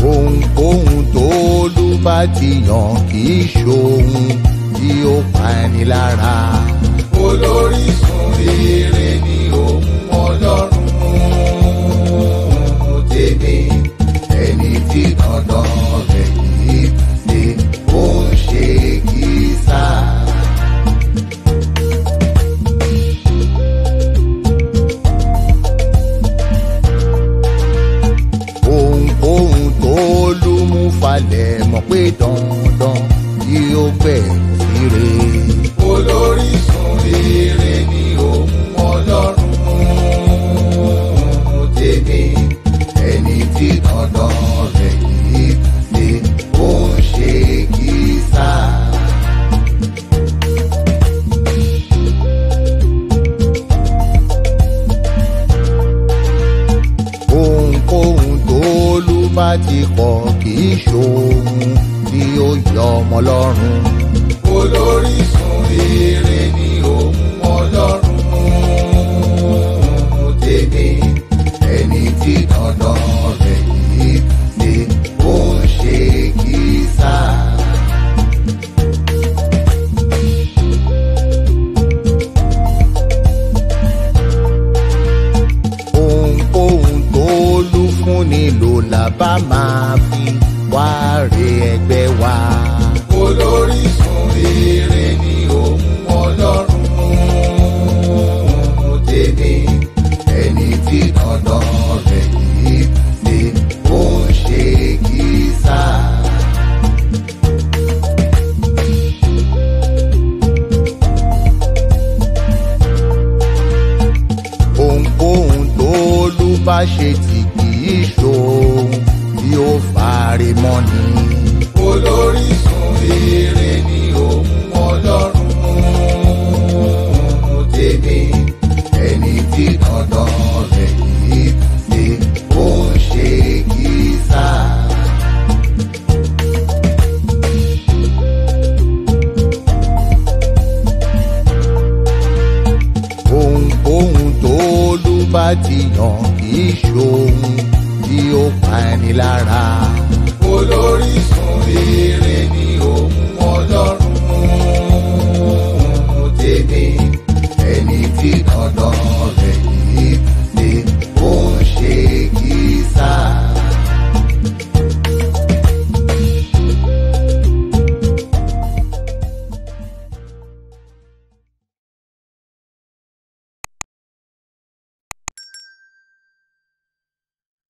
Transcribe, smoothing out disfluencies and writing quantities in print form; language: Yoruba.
Ohunkóhun t'Olúwa ti yàn kì í ṣohun tí ó pa ni lára. Olórísun rere ni òun Ọlọ́run tèmi, ẹni tí dandan rẹ̀ kì í pàṣẹ ó ń ṣe kìsà. Ohunkóhun t'Olúmú falẹ̀ mọ̀ pé dandan tí ó gbẹ̀yìn sí re. Olórísun rere ni òun Ọlọ́run tèmi, ẹni tí dandan rẹ̀ kì í pàṣẹ ó ń ṣe kìsà. Ohunkóhun t'Olúwa ti kọ̀ kì í ṣohun tí ó yọ ọmọ lọ́rùn. Olórísun rere ni òun Ọlọ́run tèmi, ẹni tí dandan rẹ̀ kì í pàṣẹ ó ń ṣe kìsà. Ohunkóhun t'Olú fúnni lò là bá máa fi wá re ẹgbẹ́ wa. Olórísun rere ni òun Ọlọ́run tèmi, ẹni tí dandan rẹ̀ kì í pàṣẹ ó ń ṣe kìsà. Ohunkóhun t'Olú bá ṣe tí kì í ṣohun tí ó fàre mọ́ni. Olórísun rere ni òun Ọlọ́run tèmi, ẹni tí dandan rẹ̀ kì í pàṣẹ ó ń ṣe kìsà. Ohunkóhun t'Olú bá ti yàn kì í ṣohun tí ó pa ni lára.